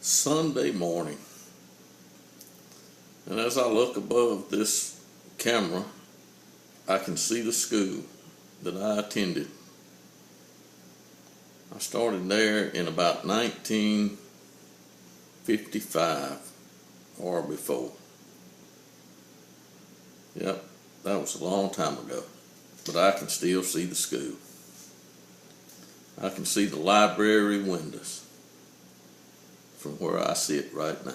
Sunday morning, and as I look above this camera, I can see the school that I attended. I started there in about 1955 or before. Yep, that was a long time ago, but I can still see the school. I can see the library windows from where I sit right now.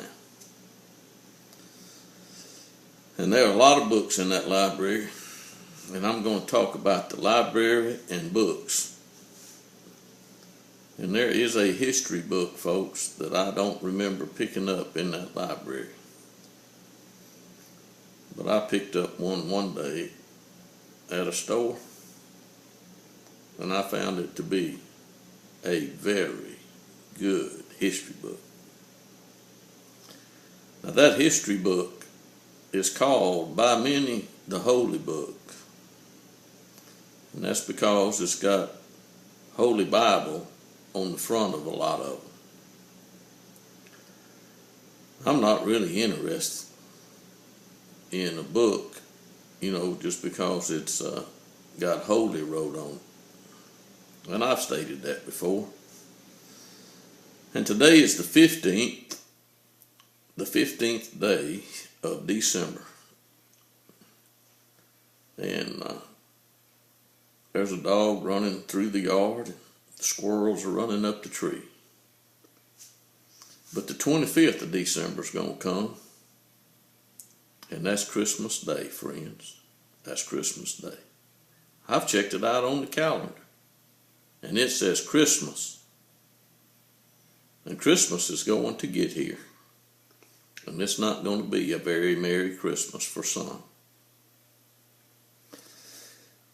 And there are a lot of books in that library, and I'm going to talk about the library and books. And there is a history book, folks, that I don't remember picking up in that library. But I picked up one day at a store, and I found it to be a very good history book. Now, that history book is called by many the Holy Book. And that's because it's got Holy Bible on the front of a lot of them. I'm not really interested in a book, just because it's got Holy wrote on it. And I've stated that before. And today is the 15th day of December. And there's a dog running through the yard, and the squirrels are running up the tree. But the 25th of December is going to come, and that's Christmas Day, friends. That's Christmas Day. I've checked it out on the calendar, and it says Christmas. And Christmas is going to get here. And it's not going to be a very Merry Christmas for some.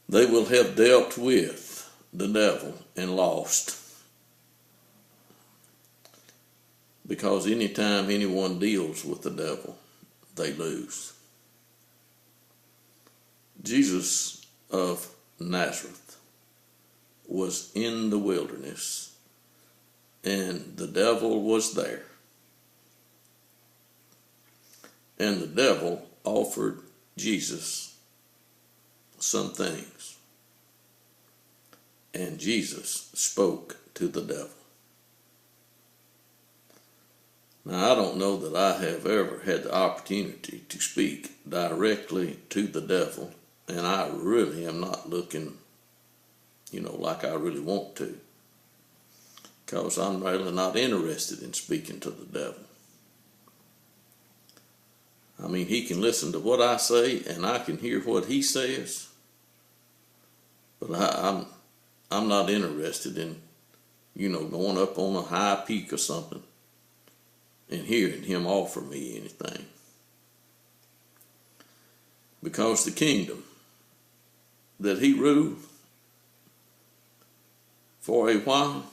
They will have dealt with the devil and lost. Because anytime anyone deals with the devil, they lose. Jesus of Nazareth was in the wilderness, and the devil was there. And the devil offered Jesus some things. And Jesus spoke to the devil. Now, I don't know that I have ever had the opportunity to speak directly to the devil, and I really am not looking, like I really want to, because I'm really not interested in speaking to the devil. I mean, he can listen to what I say, and I can hear what he says, but I'm not interested in, going up on a high peak or something and hearing him offer me anything. Because the kingdom that he ruled for a while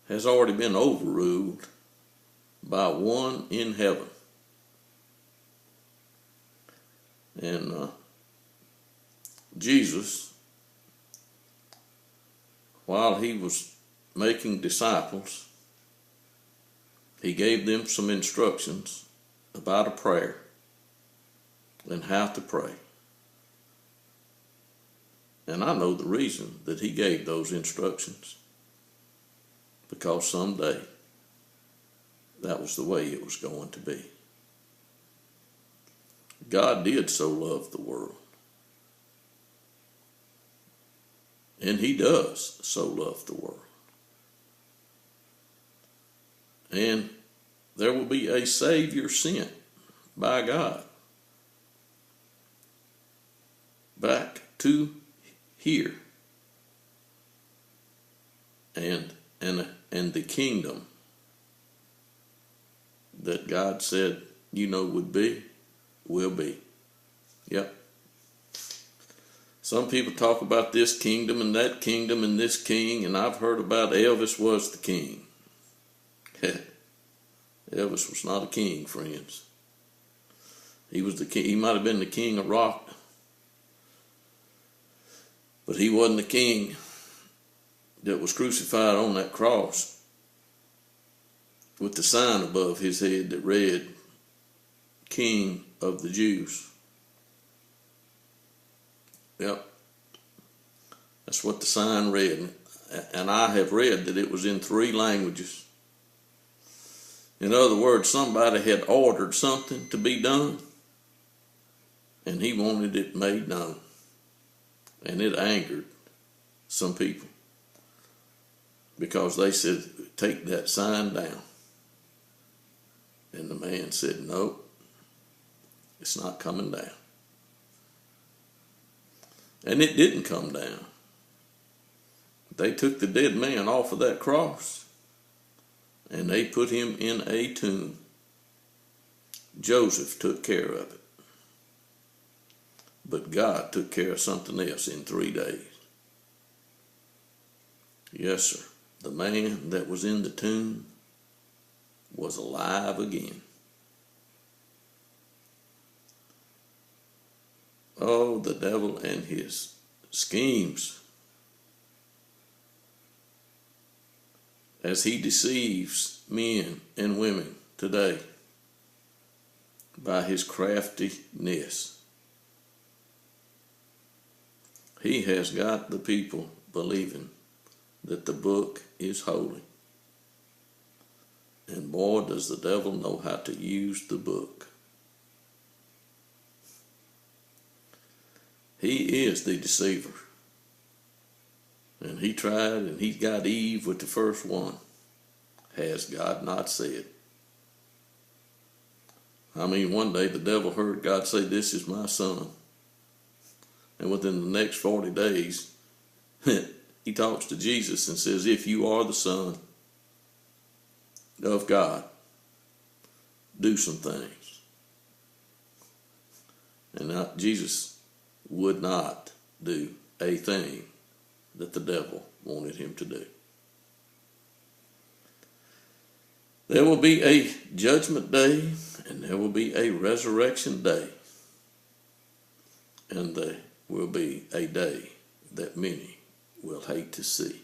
has already been overruled by one in heaven. And Jesus, while he was making disciples, he gave them some instructions about a prayer and how to pray. And I know the reason that he gave those instructions, because someday that was the way it was going to be. God did so love the world. And he does so love the world. And there will be a Savior sent by God back to here. And the kingdom that God said, would be, will be. Yep. Some people talk about this kingdom and that kingdom and this king, and I've heard about Elvis was the king. Elvis was not a king, friends. He was the king. He might have been the king of rock, but he wasn't the king that was crucified on that cross. with the sign above his head that read, King of the Jews. Yep. That's what the sign read. And I have read that it was in 3 languages. In other words, somebody had ordered something to be done, and he wanted it made known. And it angered some people because they said, take that sign down. And the man said, no, it's not coming down. And it didn't come down. They took the dead man off of that cross and they put him in a tomb. Joseph took care of it. But God took care of something else in 3 days. Yes, sir. The man that was in the tomb was alive again. Oh, the devil and his schemes. As he deceives men and women today by his craftiness. He has got the people believing that the book is holy. And boy, does the devil know how to use the book. He is the deceiver. And he tried and he got Eve with the first one. Has God not said? I mean, one day the devil heard God say, this is my son. And within the next 40 days, he talks to Jesus and says, if you are the Son of God, do some things. And Jesus would not do a thing that the devil wanted him to do. There will be a judgment day and there will be a resurrection day. And there will be a day that many will hate to see.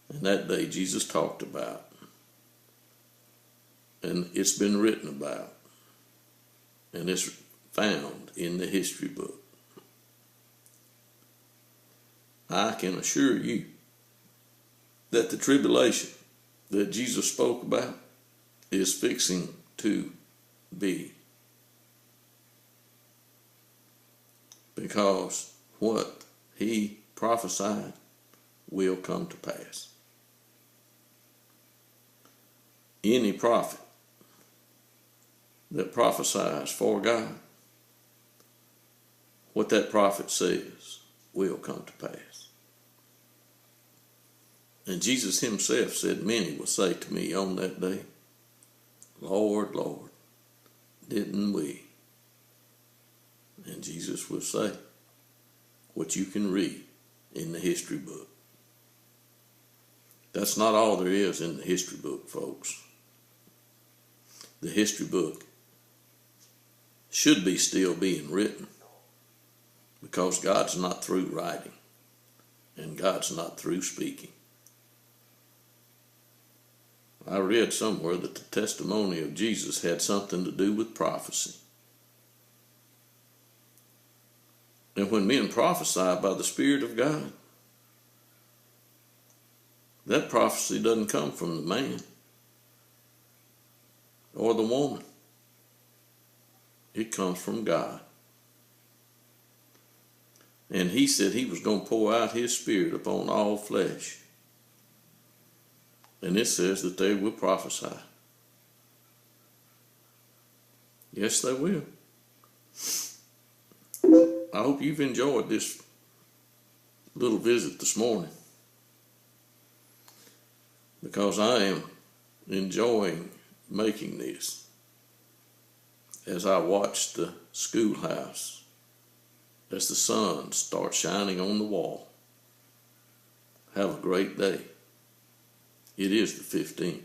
And that day Jesus talked about. And it's been written about. And it's found in the history book. I can assure you that the tribulation that Jesus spoke about is fixing to be. Because what he prophesied will come to pass. Any prophet that prophesies for God, what that prophet says will come to pass. And Jesus himself said, many will say to me on that day, Lord, Lord, didn't we? And Jesus will say what you can read in the history book. That's not all there is in the history book, folks. The history book should be still being written because God's not through writing and God's not through speaking. I read somewhere that the testimony of Jesus had something to do with prophecy. And when men prophesy by the Spirit of God, that prophecy doesn't come from the man or the woman. It comes from God. And he said he was going to pour out his Spirit upon all flesh. And it says that they will prophesy. Yes, they will. I hope you've enjoyed this little visit this morning, because I am enjoying making this as I watch the schoolhouse as the sun starts shining on the wall. Have a great day. It is the 15th.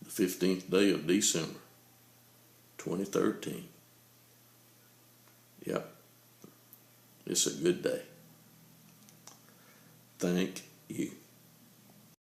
The 15th day of December, 2013. Yep. It's a good day. Thank you.